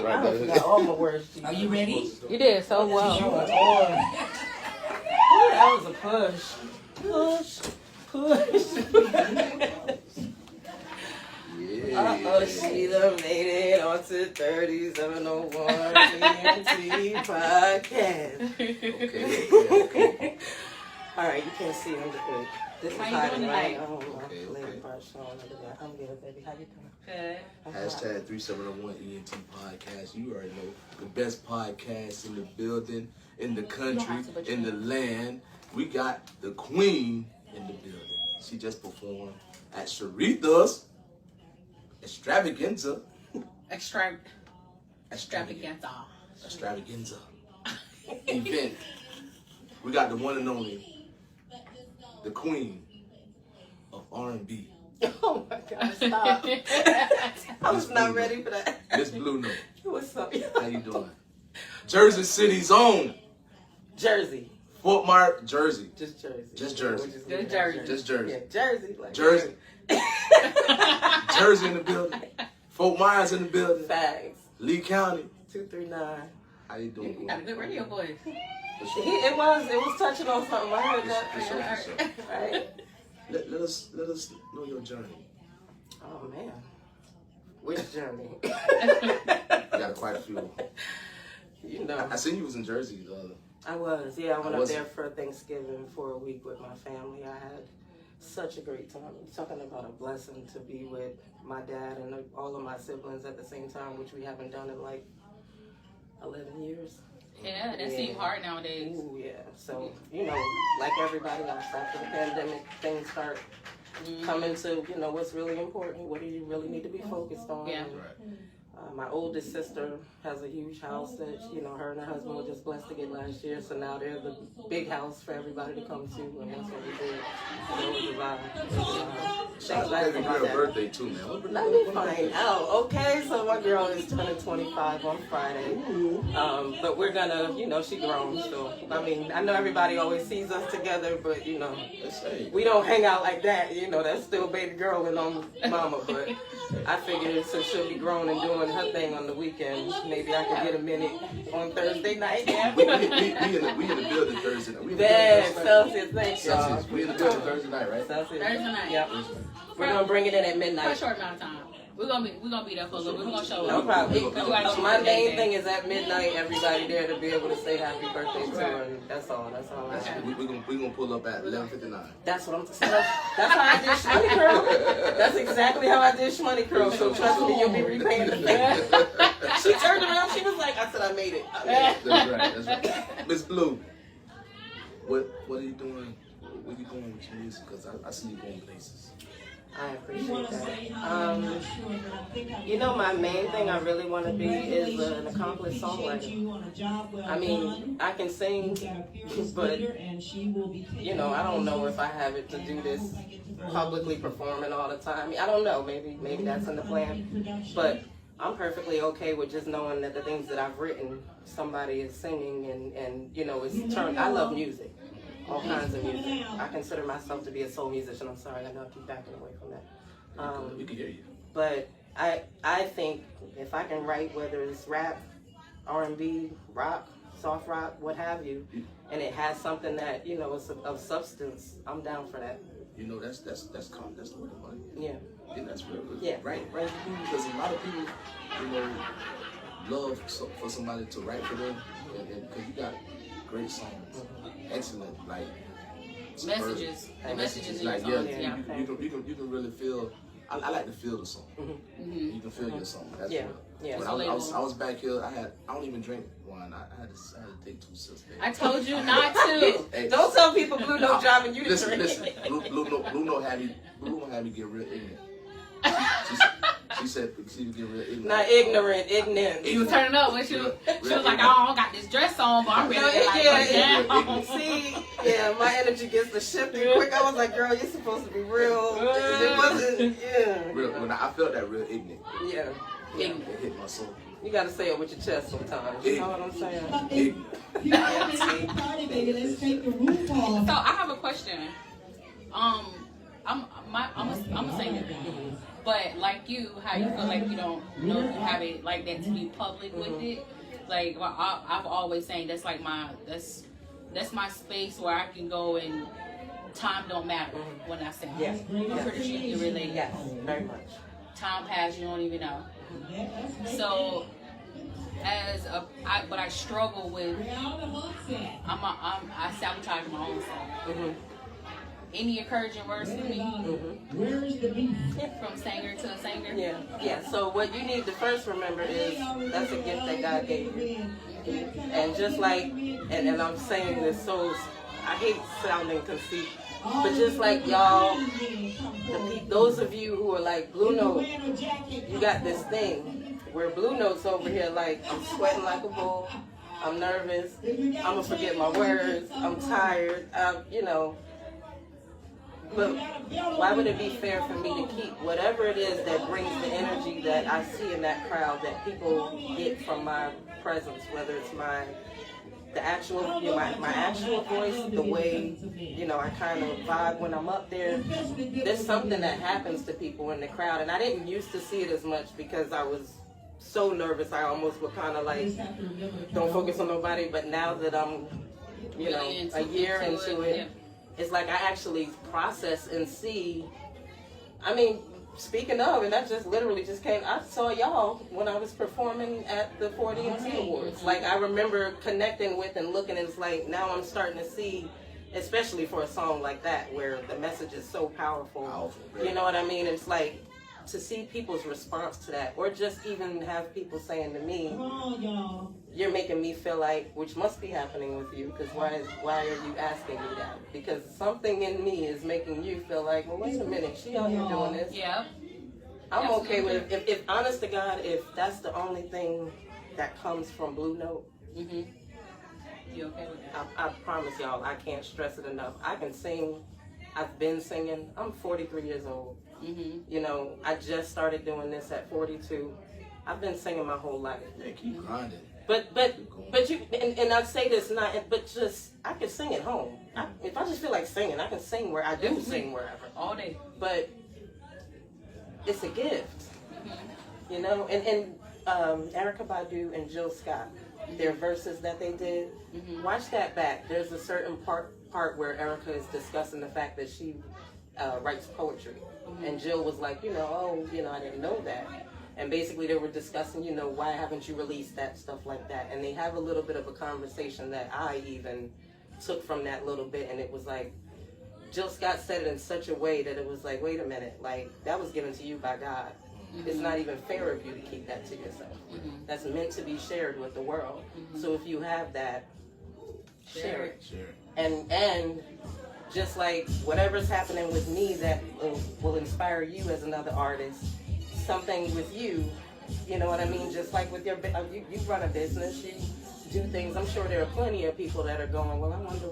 right there. I forgot all my words. Are you ready? You did so well. That was a push. Yeah. She done made it onto 3701 Ent Podcast. Okay. All right, you can't see under good. This is hiding, right? Oh, Okay. I'm good, baby. How you doing? Good. Hashtag 3701 Ent Podcast. You already know the best podcast in the building, in the country, in the land. We got the queen in the building. She just performed at Sharetha's Extravaganza. Extravaganza event. We got the one and only, the queen of R&B. Oh my God, stop. I was not ready for that. Miss Blue Note. What's up? How you doing? Jersey City's own. Jersey. Fort Myers, Jersey. Just Jersey. Just Jersey. Good Jersey. Just Jersey. Yeah, Jersey. Like Jersey. Jersey in the building. Fort Myers in the building. Facts. Lee County. 239. How you doing? You got a good radio voice. It was touching on something. I heard that. For sure. Right? Let us know your journey. Oh man. Which journey? You got quite a few. You know. I seen you was in Jersey. I was. Yeah, I went up there for Thanksgiving for a week with my family. I had such a great time. Talking about a blessing to be with my dad and all of my siblings at the same time, which we haven't done in like 11 years. Yeah, that seems hard nowadays. Ooh, yeah. So, like everybody else after the pandemic, things start coming to, what's really important. What do you really need to be focused on? Yeah. My oldest sister has a huge house that, her and her husband were just blessed to get last year. So now they're the big house for everybody to come to, and that's what we did. So it was a vibe. Shout out to your birthday too, man. Let me find out. Okay, so my girl is turning 25 on Friday. But we're gonna, she grown. So, I know everybody always sees us together, but, we don't hang out like that. That's still baby girl and mama. But I figured since she'll be grown and doing her thing on the weekends, maybe I could get a minute on Thursday night. We in the building Thursday night. Celsius, thank y'all. We in the building Thursday night, right? Celsius. Thursday night. Yep. We're gonna bring it in at midnight. For a short amount of time. We're gonna be there for a little bit. We're gonna show No up. problem. My main thing is at midnight, everybody there to be able to say happy birthday to her, and that's all. That's all I have. We're gonna pull up at 11:59. That's what I'm saying. That's how I did Shmoney Curl. That's exactly how I did Shmoney Curl. So trust me, you'll be repaying the thing. She turned around. She was like, "I said I made it." That's right. Miss Blue, what are you doing? Where you going with your music? Because I see you going places. I appreciate that. My main thing I really want to be is an accomplished songwriter. I can sing, but, I don't know if I have it to do this publicly performing all the time. I don't know. Maybe that's in the plan. But I'm perfectly okay with just knowing that the things that I've written, somebody is singing and it's turned. I love music. All kinds of music. I consider myself to be a soul musician. I'm sorry, I know I keep backing away from that. We can hear you. But I think if I can write, whether it's rap, R&B, rock, soft rock, what have you, and it has something that is of substance, I'm down for that. That's the word of money. Yeah. That's real good. Yeah. Right. Because a lot of people, love for somebody to write for them, and because you got great songs. Excellent, like messages. The messages in like your songs. you can really feel. I like to feel the song. You can feel your song. That's real. Yeah. When I was back here, I don't even drink wine. I had to take 2 sips. I told you not to. Hey, don't tell people Blue Note driving you to drink. Listen. Blue Note had me get real ignorant. She said she would get real ignorant. Not ignorant. You was turning up when she was like, I got this dress on, but I'm ready to See, my energy gets to shifting quick. I was like, girl, you're supposed to be real. It wasn't, real. When I felt that real ignorant. Yeah. It hit my soul. You gotta say it with your chest sometimes. You know what I'm saying? So I have a question. I'm a singer. But like you, how you feel like you don't know if you have it like that to be public with it. Like I've always saying that's like that's my space where I can go and time don't matter when I sing. Yes. I'm pretty sure you relate. Yes, very much. Time passed, you don't even know. So but I struggle with. I sabotage my own self. Any encouraging words for me? From singer to singer? Yeah. So what you need to first remember is that's a gift that God gave you. And just like, and I'm saying this so, I hate sounding conceited, but just like y'all, those of you who are like Blue Note, you got this thing where Blue Note's over here like, I'm sweating like a bull, I'm nervous, I'm gonna forget my words, I'm tired, you know. But why would it be fair for me to keep whatever it is that brings the energy that I see in that crowd that people get from my presence, whether it's my actual voice, the way, you know, I kind of vibe when I'm up there. There's something that happens to people in the crowd, and I didn't used to see it as much because I was so nervous. I almost would kind of like don't focus on nobody. But now that I'm, you know, a year into it. It's like I actually process and see. I mean, speaking of, and that just literally just came. I saw y'all when I was performing at the 40 and T Awards. Like I remember connecting with and looking, and it's like now I'm starting to see, especially for a song like that where the message is so powerful. You know what I mean? It's like to see people's response to that, or just even have people saying to me, you're making me feel like, which must be happening with you, because why are you asking me that? Because something in me is making you feel like, well, wait a minute, she out here doing this. Yeah. I'm okay with it. If honest to God, if that's the only thing that comes from Blue Note, You okay with that? I promise y'all, I can't stress it enough. I can sing. I've been singing. I'm 43 years old. You know, I just started doing this at 42. I've been singing my whole life. Yeah, keep grinding. But you, and I say this but just, I can sing at home. If I just feel like singing, I can sing where I do sing wherever. All day. But it's a gift, you know. And Erykah Badu and Jill Scott, their verses that they did, watch that back. There's a certain part where Erykah is discussing the fact that she writes poetry. And Jill was like, you know, I didn't know that. And basically they were discussing, you know, why haven't you released that, stuff like that. And they have a little bit of a conversation that I even took from that little bit. And it was like, Jill Scott said it in such a way that it was like, wait a minute, like that was given to you by God. It's not even fair of you to keep that to yourself. That's meant to be shared with the world. So if you have that, share it. And just like whatever's happening with me that will inspire you as another artist, something with you, you know what I mean? Just like with your, you run a business, you do things. I'm sure there are plenty of people that are going, well, I wonder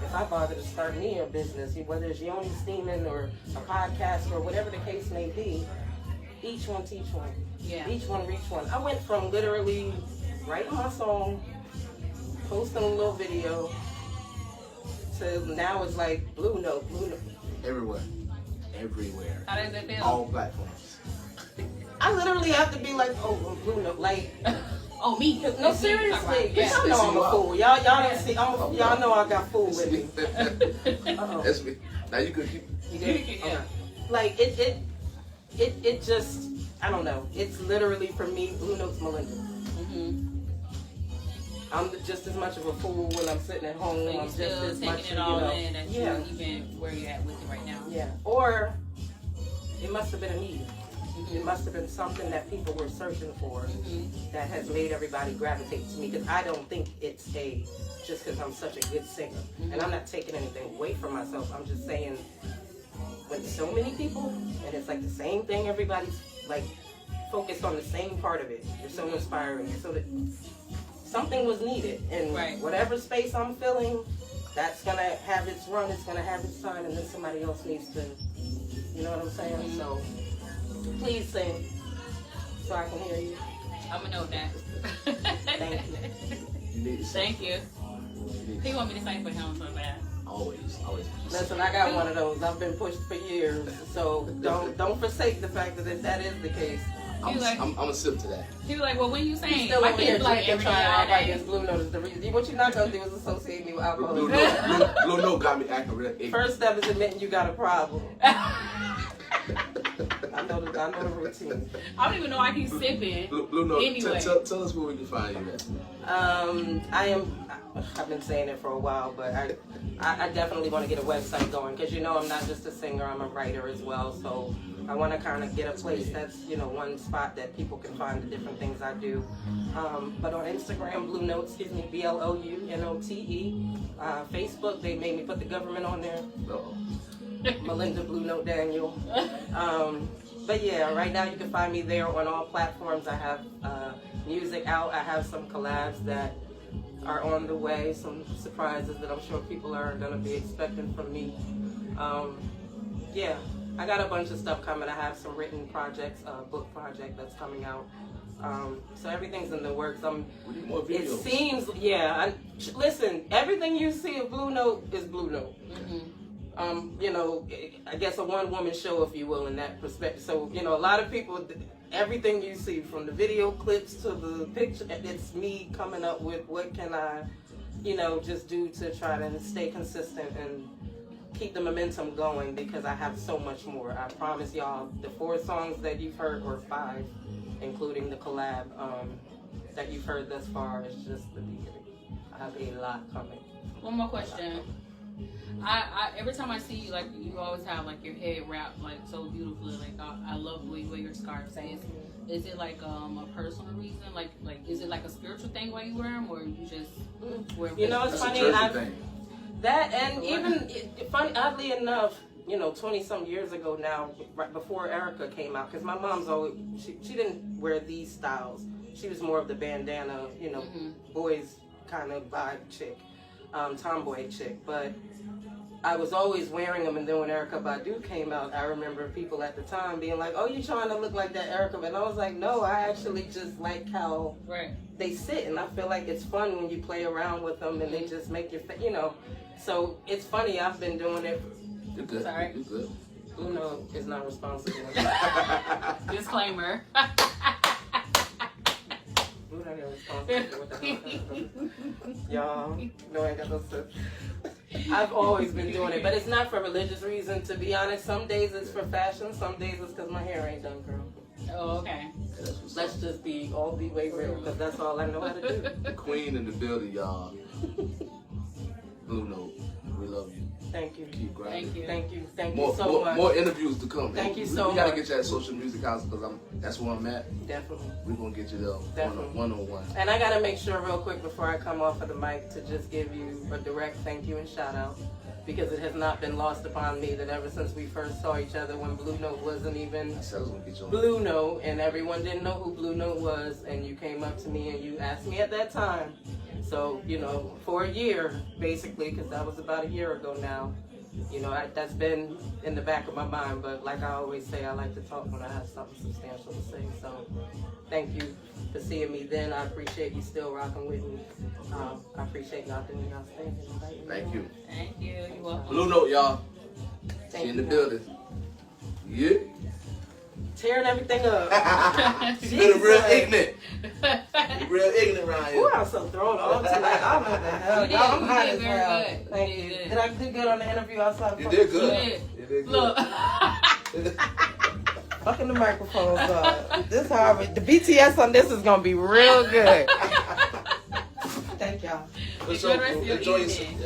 if I bother to start me a business, whether it's Yoni Steeman or a podcast or whatever the case may be. Each one teach one. Yeah. Each one reach one. I went from literally writing my song, posting a little video, to now it's like Blue Note. Everywhere. How does it feel? All platforms. I literally have to be like, oh, Blue Note, like, oh, me? no, seriously, Yeah. y'all know I'm a fool. Y'all don't see, y'all know I got fool with me. That's me. Now you could keep. You did? Okay. Like it just, I don't know. It's literally for me, Blue Note's Melinda. I'm just as much of a fool when I'm sitting at home. So I'm still just as taking much, it all you know, in, and yeah. you even where you're at with it right now. Yeah. Or it must have been a need. It must have been something that people were searching for that has made everybody gravitate to me. Because I don't think it's just because I'm such a good singer. And I'm not taking anything away from myself. I'm just saying, when so many people, and it's like the same thing, everybody's like focused on the same part of it. You're so inspiring. So that something was needed. And whatever space I'm filling, that's going to have its run, it's going to have its time, and then somebody else needs to, you know what I'm saying? So please sing so I can hear you. I'm going to note that. Thank you. You need to sing. Thank you. He want me to sing for him so bad. Always. Listen, I got one of those. I've been pushed for years, so don't forsake the fact that if that is the case. I'm gonna sip to that. He was like, well, when you saying, Still my over here kids like drinking, every trying to act like day. this Blue Note is the reason. What you're not gonna do is associate me with alcohol. Blue Note got me acting real ignorant. First step is admitting you got a problem. I know the routine. I don't even know I keep sipping. Blue Note, Anyway. tell us where we can find you at. I've been saying it for a while, but I definitely want to get a website going because I'm not just a singer, I'm a writer as well. So I want to kind of get a place that's one spot that people can find the different things I do. But on Instagram, Blue Note, BLOUNOTE. Facebook, they made me put the government on there. Melinda Blue Note Daniel. But yeah, right now you can find me there on all platforms. I have music out. I have some collabs that are on the way, some surprises that I'm sure people are going to be expecting from me. Yeah, I got a bunch of stuff coming. I have some written projects, a book project that's coming out. So everything's in the works. We need more videos. It seems, listen, everything you see of Blue Note is Blue Note. I guess a one-woman show, if you will, in that perspective. So, a lot of people, everything you see from the video clips to the picture, it's me coming up with what can I, just do to try to stay consistent and keep the momentum going because I have so much more. I promise y'all, the 4 songs that you've heard, or 5, including the collab that you've heard thus far, is just the beginning. I have a lot coming. One more question. I every time I see you, like, you always have like your head wrapped like so beautifully. Like I love the way your scarf says. Is it like a personal reason? Like is it like a spiritual thing why you wear them, or you just wear them? It's funny. That and even funny, oddly enough, 20-some years ago now, right before Erica came out, because my mom's always she didn't wear these styles. She was more of the bandana, boys kind of vibe chick, tomboy chick, but. I was always wearing them, and then when Erykah Badu came out, I remember people at the time being like, "Oh, you trying to look like that Erykah?" And I was like, "No, I actually just like how they sit, and I feel like it's fun when you play around with them, and they just make you, So it's funny. I've been doing it. You're good. Sorry, you're good. Blue Note is not responsible. Disclaimer. Blue Note is responsible for what the hell. Y'all, no, I got no sense. I've always been doing it, but it's not for religious reasons, to be honest. Some days it's for fashion, some days it's because my hair ain't done, girl. Oh, okay. Let's just be way real, because that's all I know how to do. The queen in the building, y'all. Blue Note, we love you. Thank you. Keep grinding. Thank you so much. More interviews to come. Thank you so much. We gotta get you at Social Music House because that's where I'm at. Definitely. We're gonna get you there one-on-one. And I gotta make sure real quick before I come off of the mic to just give you a direct thank you and shout out, because it has not been lost upon me that ever since we first saw each other when Blue Note wasn't even Blue Note and everyone didn't know who Blue Note was, and you came up to me and you asked me at that time. So, for a year, basically, because that was about a year ago now, that's been in the back of my mind. But like I always say, I like to talk when I have something substantial to say. So thank you for seeing me then. I appreciate you still rocking with me. I appreciate y'all doing y'all thing. Thank you. Thank you. You're welcome. Blue Note, y'all. She in the building. Yeah. Tearing everything up. She's been real ignorant. Real ignorant around here. Ooh, I'm so thrown off tonight. I don't know what the hell. You did, I'm you hot did as very hell. good. Thank you. Did I do good on the interview outside? You did good. You You did good. Look. Fucking the microphones up. The BTS on this is gonna be real good. Thank y'all. Enjoy the rest of your evening.